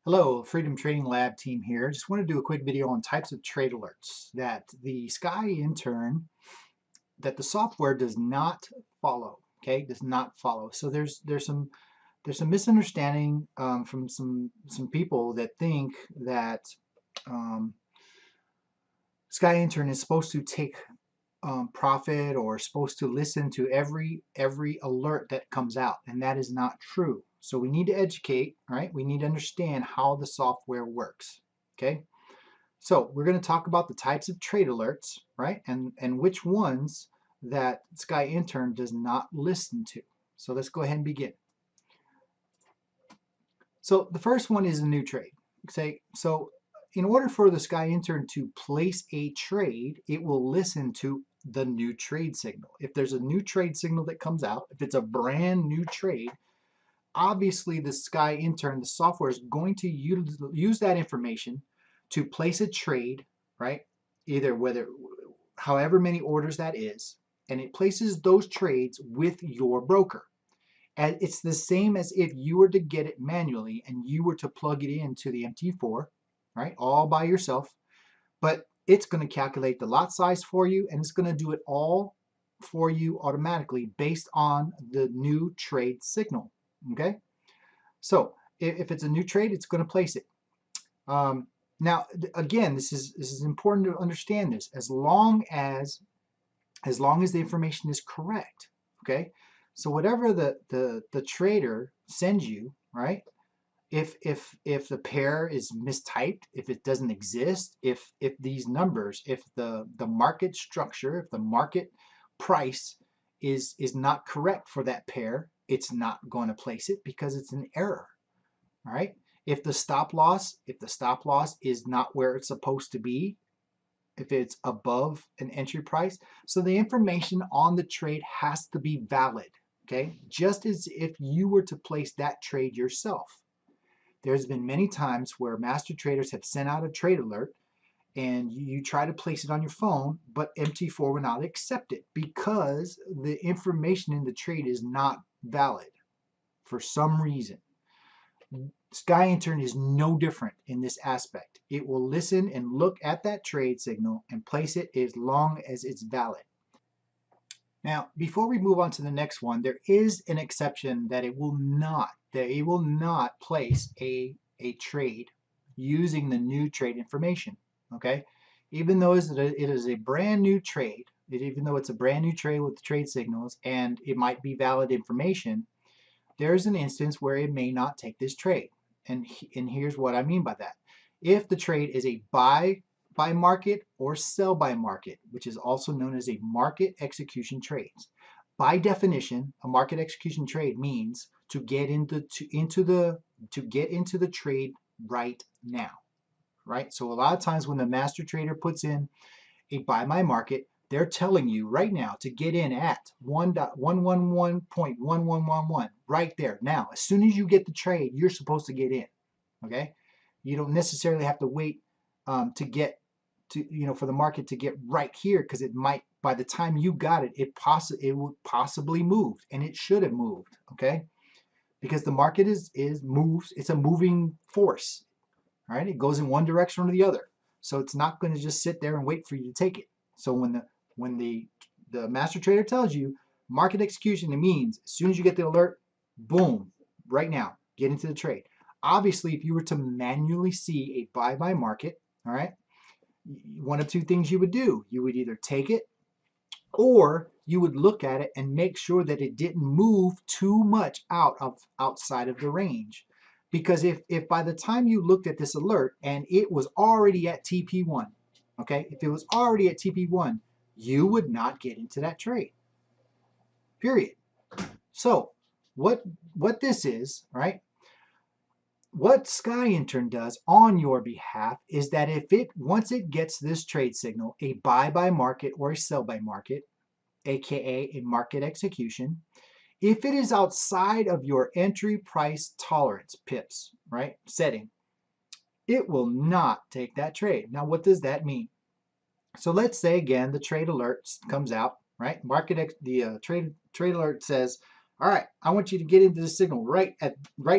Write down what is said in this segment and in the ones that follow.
Hello, Freedom Trading Lab team here. Just want to do a quick video on types of trade alerts that the Sky Intern, that the software does not follow. Okay, does not follow. So there's some misunderstanding from some people that think that um, Sky Intern is supposed to take profit or supposed to listen to every alert that comes out, and that is not true. So we need to educate, right? We need to understand how the software works. Okay. So we're going to talk about the types of trade alerts, right? And which ones that Sky Intern does not listen to. So let's go ahead and begin. So the first one is a new trade. So in order for the Sky Intern to place a trade, it will listen to the new trade signal. If there's a new trade signal that comes out, if it's a brand new trade, obviously the Sky Intern, the software, is going to use that information to place a trade, right? Either however many orders that is, and it places those trades with your broker. And it's the same as if you were to get it manually and you were to plug it into the MT4, right? All by yourself, but it's going to calculate the lot size for you, and it's going to do it all for you automatically based on the new trade signal. Okay, so if it's a new trade, it's going to place it. Now, again, this is important to understand this. As long as the information is correct, okay. So whatever the trader sends you, right? If the pair is mistyped, if it doesn't exist, if these numbers, if the market structure, if the market price is not correct for that pair, it's not going to place it because it's an error. All right. If the stop loss is not where it's supposed to be, if it's above an entry price, so the information on the trade has to be valid. Okay, just as if you were to place that trade yourself. There's been many times where master traders have sent out a trade alert and you try to place it on your phone, but MT4 will not accept it because the information in the trade is not valid for some reason. Sky Intern is no different in this aspect. It will listen and look at that trade signal and place it as long as it's valid. Now, before we move on to the next one, there is an exception that it will not place a trade using the new trade information. Okay, even though it is a brand new trade, even though it's a brand new trade with the trade signals and it might be valid information, there's an instance where it may not take this trade. And here's what I mean by that. If the trade is a buy by market or sell by market, which is also known as a market execution trades. By definition, a market execution trade means to get into the trade right now, right? So a lot of times when the master trader puts in a buy my market, they're telling you right now to get in at 1.111.1111 right there. Now, as soon as you get the trade, you're supposed to get in. Okay, you don't necessarily have to wait to get to for the market to get right here, because it might, by the time you got it, it would possibly moved, and it should have moved. Okay, because the market moves. It's a moving force. All right, it goes in one direction or the other. So it's not going to just sit there and wait for you to take it. So when the master trader tells you market execution, it means as soon as you get the alert, boom, right now, get into the trade. Obviously, if you were to manually see a buy by market, all right, one of two things you would do. You would either take it, or you would look at it and make sure that it didn't move too much outside of the range. Because if by the time you looked at this alert and it was already at TP1, okay, if it was already at TP1, you would not get into that trade. Period. So what this is, right? What Sky Intern does on your behalf is that once it gets this trade signal, a buy by market or a sell by market, aka a market execution, if it is outside of your entry price tolerance, pips, right, setting, it will not take that trade. Now, what does that mean? So let's say again the trade alert comes out, right? Trade alert says, all right, I want you to get into the signal right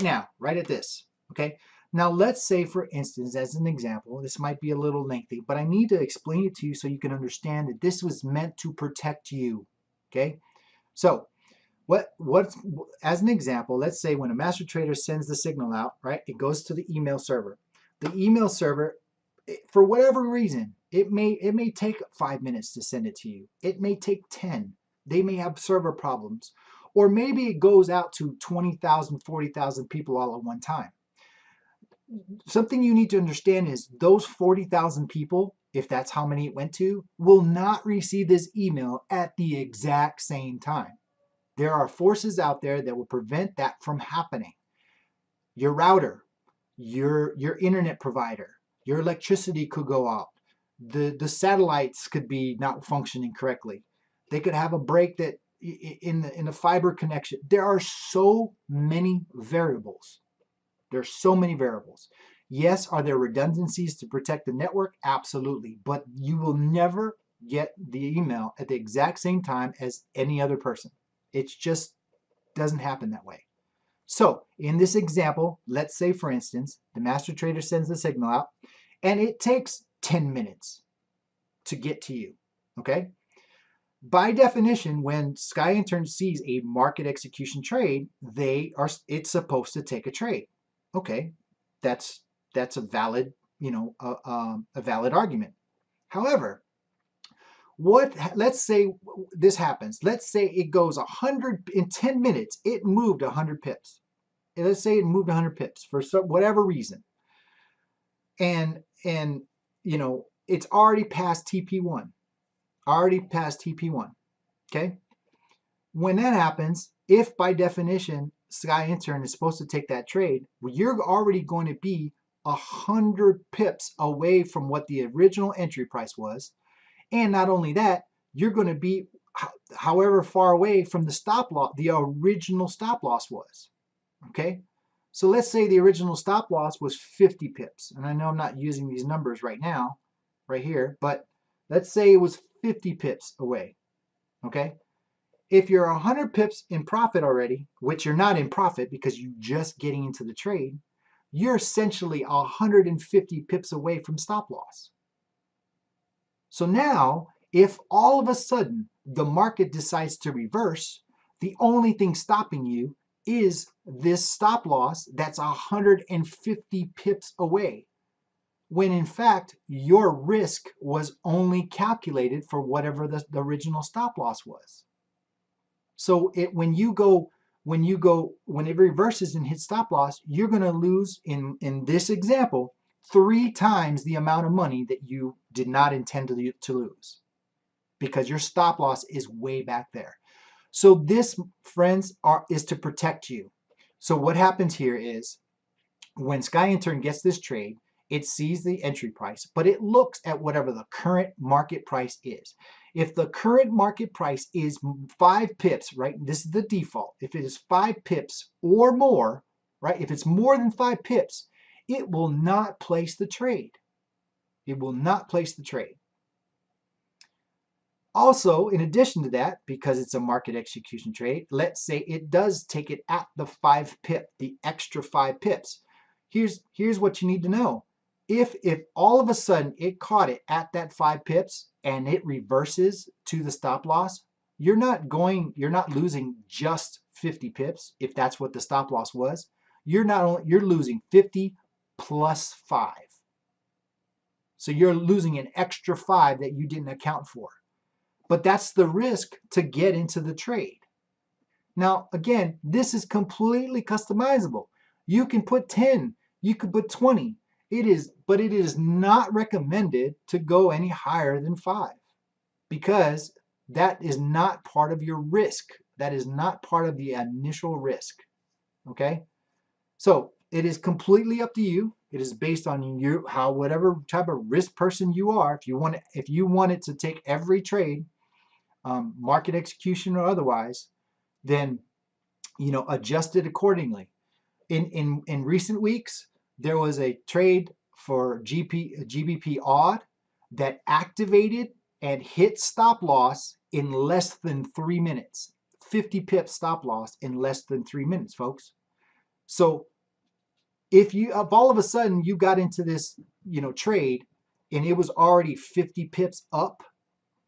now, right at this. Okay, Now, let's say, for instance, as an example, this might be a little lengthy, but I need to explain it to you so you can understand that this was meant to protect you. Okay? So, what as an example, let's say when a master trader sends the signal out, right? It goes to the email server. The email server, for whatever reason, it may take 5 minutes to send it to you. It may take 10. They may have server problems. Or maybe it goes out to 20,000, 40,000 people all at one time. Something you need to understand is those 40,000 people, if that's how many it went to, will not receive this email at the exact same time. There are forces out there that will prevent that from happening. Your router, your internet provider, your electricity could go out. The satellites could be not functioning correctly. They could have a break that in the fiber connection. There are so many variables. There's so many variables. Yes, are there redundancies to protect the network? Absolutely. But you will never get the email at the exact same time as any other person. It just doesn't happen that way. So in this example, let's say, for instance, the master trader sends the signal out and it takes 10 minutes to get to you. Okay? By definition, when Sky Intern sees a market execution trade, it's supposed to take a trade. Okay, that's a valid, a valid argument. However, let's say this happens. Let's say it goes 100 in 10 minutes. It moved 100 pips. And let's say it moved 100 pips for whatever reason, and it's already past TP1. Already past TP1. Okay. When that happens, if by definition Sky Intern is supposed to take that trade, well, you're already going to be 100 pips away from what the original entry price was. And not only that, you're going to be however far away from the stop loss, the original stop loss was. Okay? So let's say the original stop loss was 50 pips. And I know I'm not using these numbers right now, right here, but let's say it was 50 pips away. Okay? If you're 100 pips in profit already, which you're not in profit because you're just getting into the trade, you're essentially 150 pips away from stop loss. So now, if all of a sudden the market decides to reverse, the only thing stopping you is this stop loss that's 150 pips away, when in fact your risk was only calculated for whatever the original stop loss was. So when it reverses and hits stop loss, you're going to lose, in this example, 3 times the amount of money that you did not intend to lose, because your stop loss is way back there. So this, friends, is to protect you. So what happens here is when Sky Intern gets this trade, it sees the entry price, but it looks at whatever the current market price is. If the current market price is 5 pips, right? This is the default. If it is 5 pips or more, right? If it's more than 5 pips, it will not place the trade. It will not place the trade. Also, in addition to that, because it's a market execution trade, let's say it does take it at the 5 pip, the extra 5 pips. Here's what you need to know. If all of a sudden it caught it at that 5 pips and it reverses to the stop loss, you're not losing just 50 pips if that's what the stop loss was. You're losing 50 plus 5. So you're losing an extra 5 that you didn't account for. But that's the risk to get into the trade. Now, again, this is completely customizable. You can put 10, you could put 20. But it is not recommended to go any higher than 5, because that is not part of your risk. That is not part of the initial risk. Okay? So it is completely up to you. It is based on you, whatever type of risk person you are. If you want it to take every trade, market execution or otherwise, then adjust it accordingly. In recent weeks, there was a trade for GBP odd that activated and hit stop loss in less than 3 minutes. 50 pip stop loss in less than 3 minutes, folks. So If all of a sudden you got into this, trade, and it was already 50 pips up,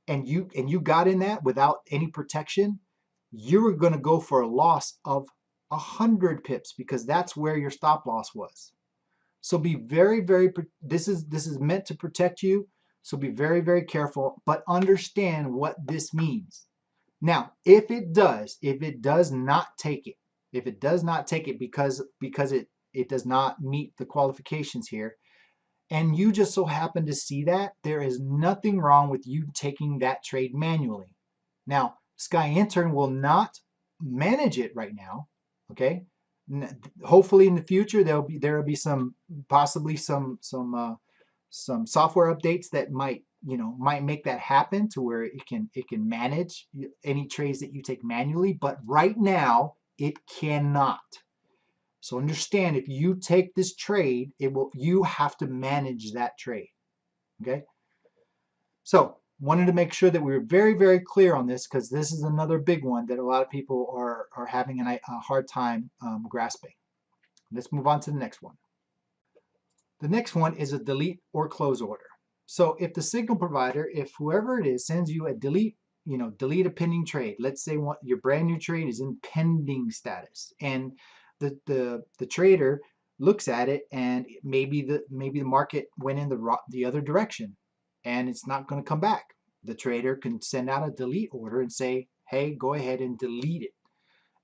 and you got in that without any protection, you were going to go for a loss of 100 pips because that's where your stop loss was. So be very, very, this is meant to protect you. So be very, very careful, but understand what this means. Now, if it does not take it, because it does not meet the qualifications here, and you just so happen to see that, there is nothing wrong with you taking that trade manually. Now, Sky Intern will not manage it right now. Okay, hopefully in the future there will be possibly some software updates that might make that happen to where it can manage any trades that you take manually. But right now it cannot. So understand, if you take this trade, you have to manage that trade. Okay. So wanted to make sure that we were very, very clear on this, because this is another big one that a lot of people are having a hard time grasping. Let's move on to the next one. The next one is a delete or close order. So if the signal provider, if whoever it is, sends you a delete a pending trade, let's say your brand new trade is in pending status, and the trader looks at it, and maybe the market went in the other direction and it's not going to come back. The trader can send out a delete order and say, hey, go ahead and delete it.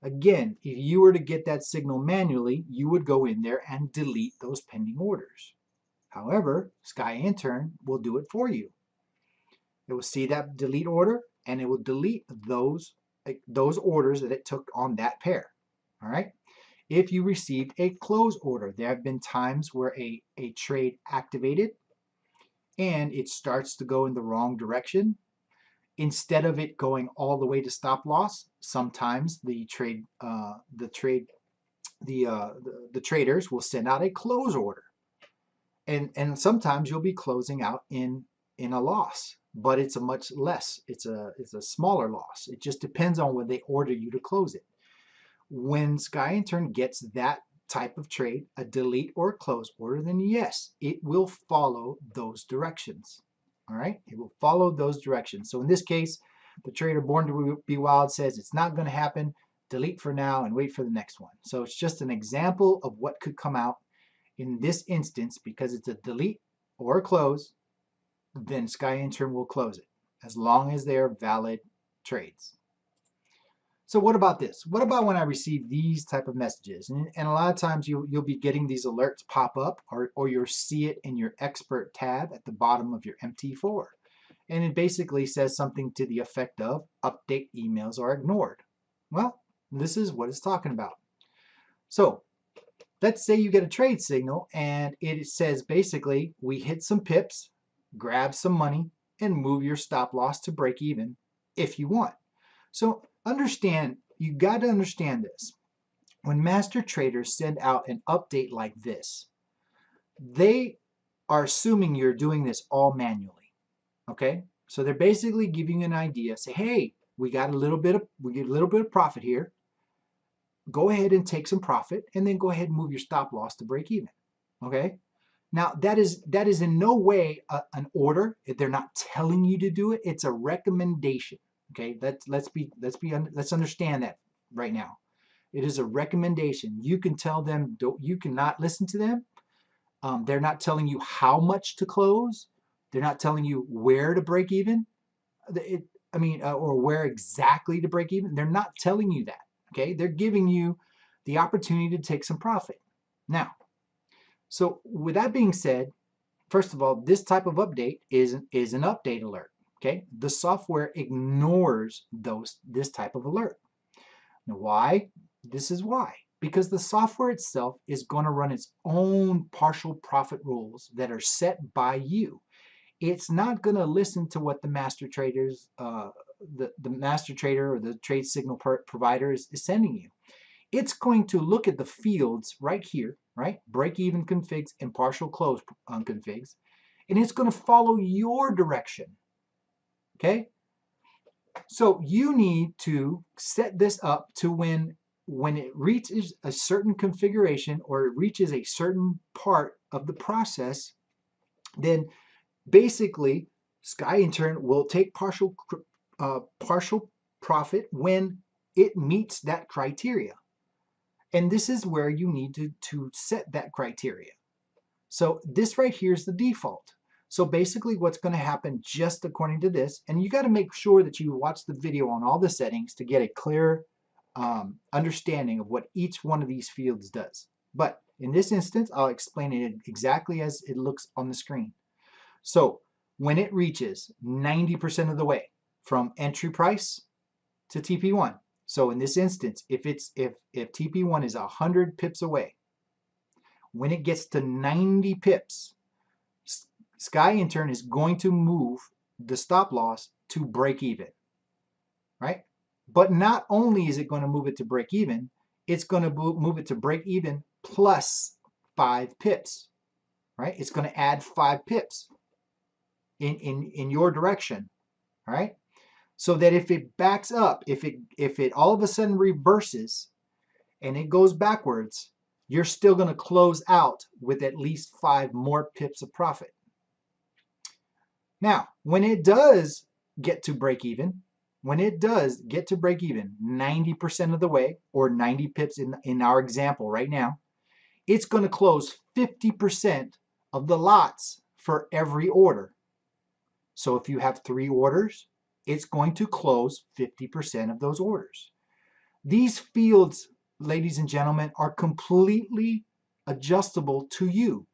Again, if you were to get that signal manually, you would go in there and delete those pending orders. However, Sky Intern will do it for you. It will see that delete order, and it will delete those orders that it took on that pair. All right. If you received a close order, there have been times where a trade activated and it starts to go in the wrong direction. Instead of it going all the way to stop loss, sometimes the traders will send out a close order, and sometimes you'll be closing out in a loss, but it's a much less. It's a smaller loss. It just depends on when they order you to close it. When Sky Intern gets that type of trade, a delete or a close order, then yes, it will follow those directions. All right, it will follow those directions. So in this case, the trader Born to Be Wild says it's not going to happen. Delete for now and wait for the next one. So it's just an example of what could come out in this instance. Because it's a delete or a close, then Sky Intern will close it as long as they are valid trades. So what about this? What about when I receive these type of messages? And a lot of times you'll be getting these alerts pop up, or you'll see it in your expert tab at the bottom of your MT4. And it basically says something to the effect of update emails are ignored. Well, this is what it's talking about. So let's say you get a trade signal and it says basically, we hit some pips, grab some money, and move your stop loss to break even if you want. So you got to understand this. When master traders send out an update like this, they are assuming you're doing this all manually. Okay? So they're basically giving you an idea. Say, hey, we get a little bit of profit here. Go ahead and take some profit, and then go ahead and move your stop loss to break even. Okay? Now that is in no way an order. They're not telling you to do it. It's a recommendation. Okay, let's understand that right now. It is a recommendation. You can tell them, you cannot listen to them. They're not telling you how much to close. They're not telling you where to break even. Or where exactly to break even. They're not telling you that. Okay, they're giving you the opportunity to take some profit. Now, so with that being said, first of all, this type of update is an update alert. Okay, the software ignores this type of alert. Now, why? This is why. Because the software itself is going to run its own partial profit rules that are set by you. It's not going to listen to what the master traders, the master trader or the trade signal provider is sending you. It's going to look at the fields right here, right? Break even configs and partial close configs, and it's going to follow your direction. Okay, so you need to set this up to when when it reaches a certain configuration or it reaches a certain part of the process, then basically Sky Intern will take partial profit when it meets that criteria. And this is where you need to set that criteria. So this right here is the default. So basically what's going to happen just according to this, and you got to make sure that you watch the video on all the settings to get a clear understanding of what each one of these fields does. But in this instance, I'll explain it exactly as it looks on the screen. So when it reaches 90% of the way from entry price to TP1, so in this instance, if TP1 is 100 pips away, when it gets to 90 pips, Sky Intern is going to move the stop loss to break even, right? But not only is it going to move it to break even, it's going to move it to break even plus 5 pips, right? It's going to add 5 pips in your direction, right? So that if it backs up, if it all of a sudden reverses and it goes backwards, you're still going to close out with at least 5 more pips of profit. Now, when it does get to break even, 90% of the way, or 90 pips in our example right now, it's going to close 50% of the lots for every order. So if you have 3 orders, it's going to close 50% of those orders. These fields, ladies and gentlemen, are completely adjustable to you.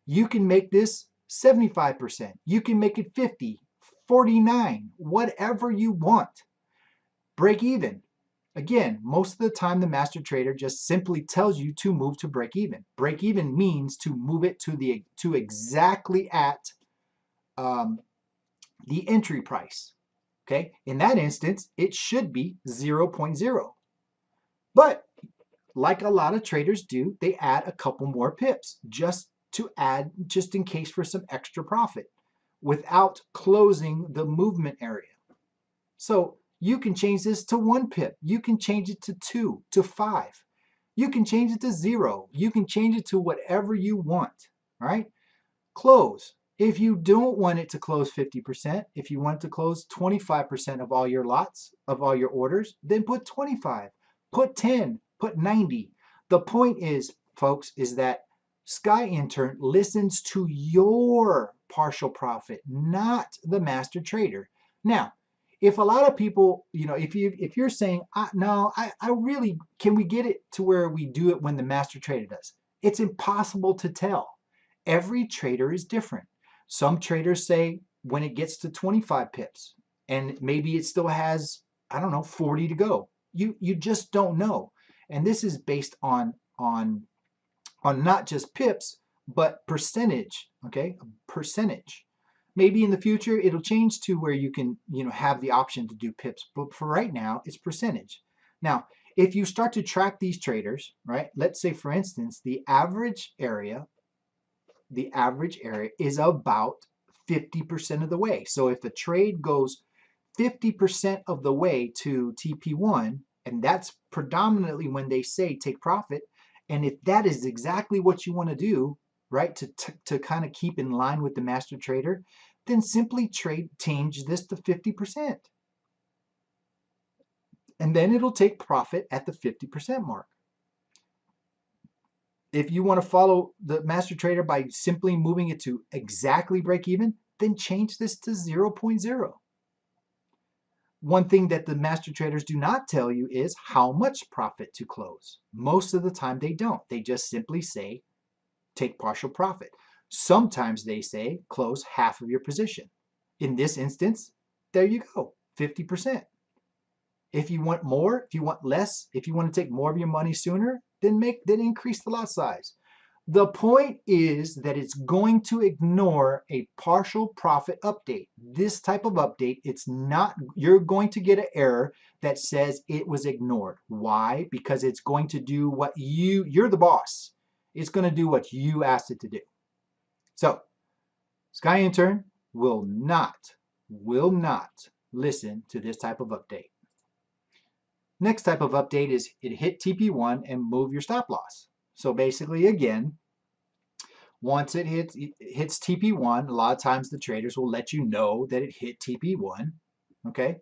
You can make this 75%. You can make it 50, 49, whatever you want. Break even. Again, most of the time the master trader just simply tells you to move to break even. Break even means to move it to exactly at the entry price. Okay, in that instance, it should be 0.0. But like a lot of traders do, they add a couple more pips just in case for some extra profit without closing the movement area. So you can change this to 1 pip. You can change it to 2, to 5. You can change it to 0. You can change it to whatever you want. All right? Close. If you don't want it to close 50%, if you want it to close 25% of all your lots, of all your orders, then put 25, put 10, put 90. The point is, folks, is that Sky Intern listens to your partial profit, not the master trader. Now, if a lot of people, if you're saying, no, I really, can we get it to where we do it when the master trader does? It's impossible to tell. Every trader is different. Some traders say when it gets to 25 pips and maybe it still has, 40 to go. You just don't know. And this is based on not just pips, but percentage, okay? Percentage. Maybe in the future it'll change to where you can, have the option to do pips, but for right now it's percentage. Now, if you start to track these traders, right? Let's say for instance, the average area is about 50% of the way. So if the trade goes 50% of the way to TP1, and that's predominantly when they say take profit, and if that is exactly what you want to do, right, to kind of keep in line with the master trader, then simply change this to 50%. And then it'll take profit at the 50% mark. If you want to follow the master trader by simply moving it to exactly break even, then change this to 0.0. One thing that the master traders do not tell you is how much profit to close. Most of the time they don't. They just simply say, take partial profit. Sometimes they say, close half of your position. In this instance, there you go, 50%. If you want more, if you want less, if you want to take more of your money sooner, then increase the lot size. The point is that it's going to ignore a partial profit update. This type of update, you're going to get an error that says it was ignored. Why? Because it's going to do what you're the boss. It's going to do what you asked it to do. So, Sky Intern will not listen to this type of update. Next type of update is it hit TP1 and move your stop loss. So basically, again, once it hits TP1, a lot of times the traders will let you know that it hit TP1. Okay,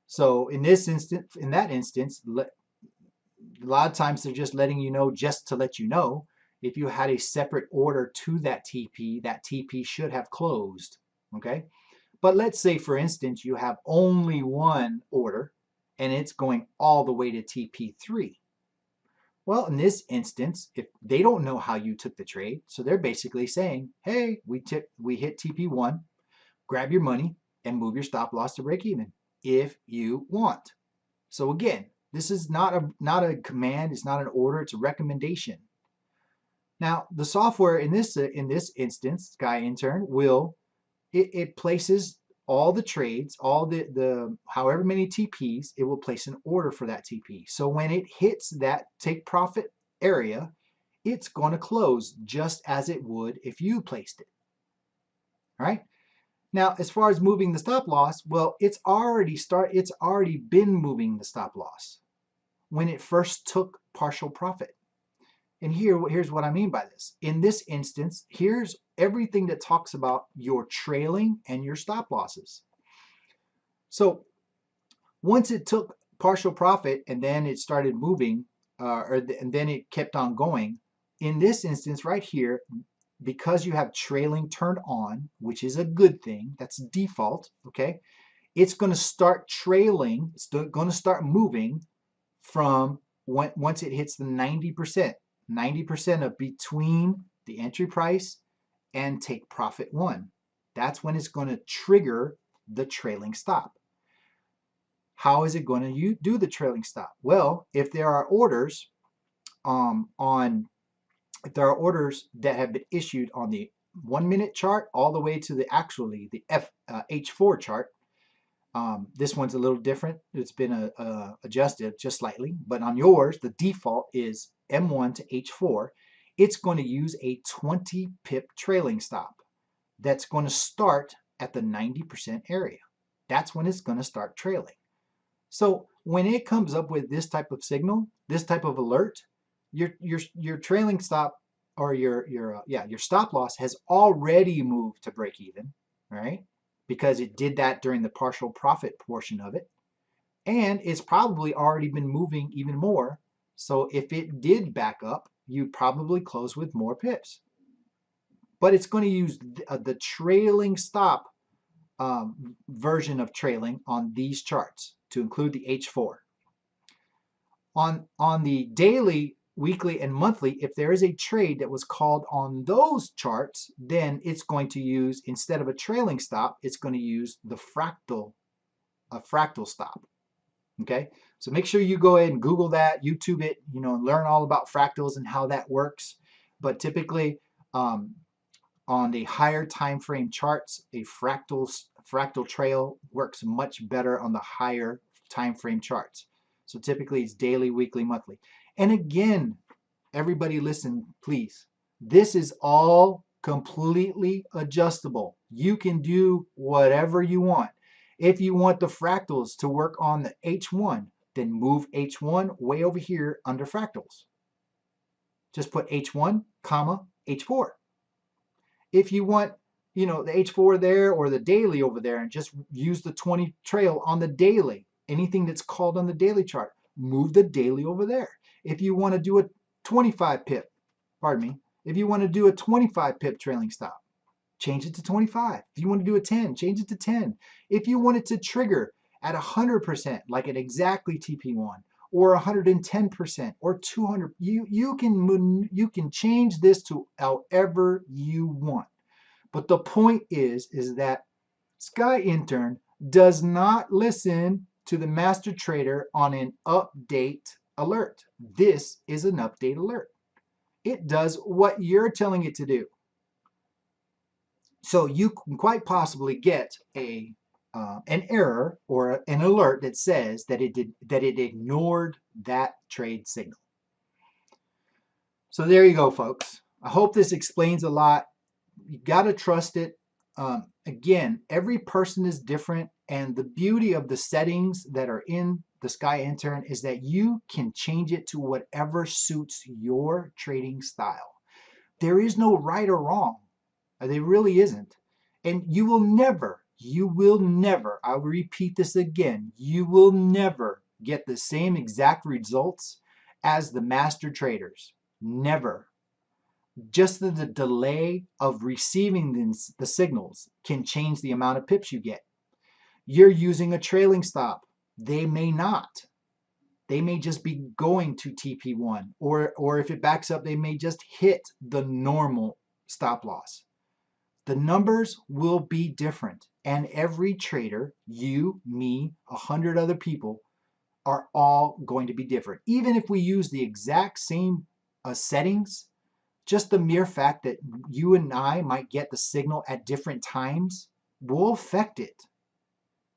so in that instance, a lot of times they're just letting you know just to let you know. If you had a separate order to that TP should have closed. Okay, but let's say for instance you have only one order and it's going all the way to TP3. Well, in this instance, if they don't know how you took the trade, so they're basically saying, hey, we hit TP1, grab your money and move your stop loss to break even if you want. So again, this is not a command, it's not an order, it's a recommendation. Now, the software in this instance, Sky Intern, it places all the trades, all the however many TPs, it will place an order for that TP. So when it hits that take profit area, it's going to close just as it would if you placed it. All right. Now, as far as moving the stop loss, well, it's already been moving the stop loss when it first took partial profit. And here's what I mean by this. In this instance, here's everything that talks about your trailing and your stop losses. So once it took partial profit and then it started moving, and then it kept on going, in this instance right here, because you have trailing turned on, which is a good thing, that's default, okay? It's going to start trailing, it's going to start moving from once it hits the 90%. 90% of between the entry price and take profit 1. That's when it's going to trigger the trailing stop. How is it going to do the trailing stop? Well, if there are orders if there are orders that have been issued on the 1 minute chart all the way to the H4 chart, this one's a little different. It's been adjusted just slightly, but on yours, the default is M1 to H4. It's going to use a 20 pip trailing stop. That's going to start at the 90% area. That's when it's going to start trailing. So when it comes up with this type of signal, this type of alert, your trailing stop or your stop loss has already moved to break even, right? Because it did that during the partial profit portion of it. And it's probably already been moving even more. So if it did back up, you'd probably close with more pips. But it's going to use the trailing stop version of trailing on these charts to include the H4. On the daily, weekly, and monthly, if there is a trade that was called on those charts, then it's going to use, instead of a trailing stop, it's going to use the fractal stop. Okay, so make sure you go ahead and Google that, YouTube it, learn all about fractals and how that works. But typically, on the higher time frame charts, a fractal trail works much better on the higher time frame charts. So typically it's daily, weekly, monthly. And again, everybody listen, please. This is all completely adjustable. You can do whatever you want. If you want the fractals to work on the H1, then move H1 way over here under fractals. Just put H1, comma, H4. If you want, the H4 there or the daily over there and just use the 20 trail on the daily, anything that's called on the daily chart, move the daily over there. If you want to do a 25 pip, if you want to do a 25 pip trailing stop, change it to 25. If you want to do a 10, change it to 10. If you want it to trigger at 100%, like at exactly TP1, or 110%, or 200, you can change this to however you want. But the point is that Sky Intern does not listen to the master trader on an update alert. This is an update alert. It does what you're telling it to do. So you can quite possibly get an error or an alert that says that it ignored that trade signal. So there you go, folks. I hope this explains a lot. You got to trust it. Again, every person is different, and the beauty of the settings that are in the Sky Intern is that you can change it to whatever suits your trading style. There is no right or wrong. There really isn't. And you will never, I'll repeat this again, you will never get the same exact results as the master traders. Never. Just the delay of receiving the signals can change the amount of pips you get. You're using a trailing stop. They may not. They may just be going to TP1, or if it backs up, they may just hit the normal stop loss. The numbers will be different, and every trader, you, me, 100 other people, are all going to be different. Even if we use the exact same settings, just the mere fact that you and I might get the signal at different times will affect it,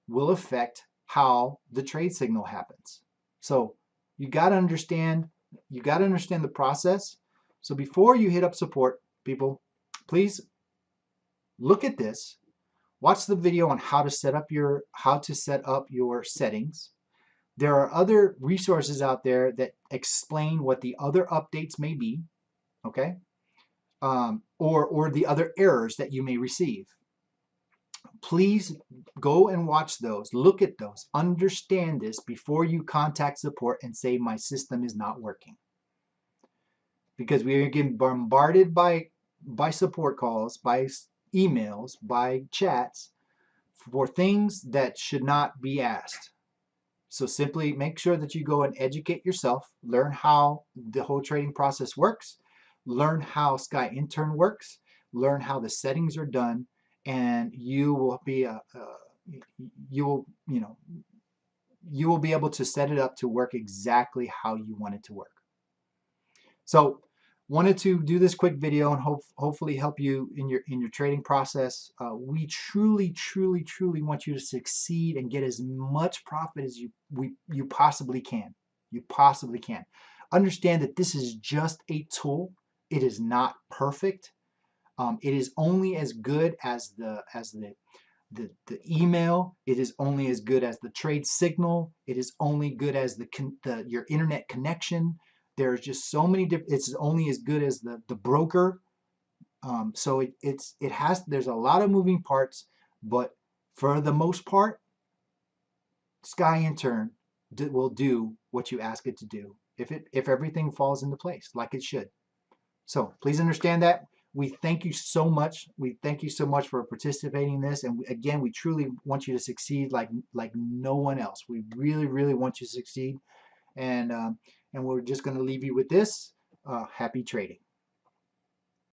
will affect how the trade signal happens. So you got to understand the process. So before you hit up support, people, please look at this. Watch the video on how to set up your settings. There are other resources out there that explain what the other updates may be, okay? Or the other errors that you may receive. Please go and watch those, look at those, understand this before you contact support and say my system is not working. Because we are getting bombarded by support calls, by emails, by chats for things that should not be asked. So simply make sure that you go and educate yourself, learn how the whole trading process works, learn how Sky Intern works, learn how the settings are done, and you will be you will be able to set it up to work exactly how you want it to work. So wanted to do this quick video and hopefully help you in your trading process. We truly want you to succeed and get as much profit as you possibly can. You possibly can. Understand that this is just a tool. It is not perfect. It is only as good as the email. It is only as good as the trade signal. It is only good as your internet connection. There's just so many different. It's only as good as the broker. So there's a lot of moving parts, but for the most part, Sky Intern will do what you ask it to do if everything falls into place like it should. So please understand that. We thank you so much. We thank you so much for participating in this. And again, we truly want you to succeed like no one else. We really want you to succeed. And we're just going to leave you with this. Happy trading.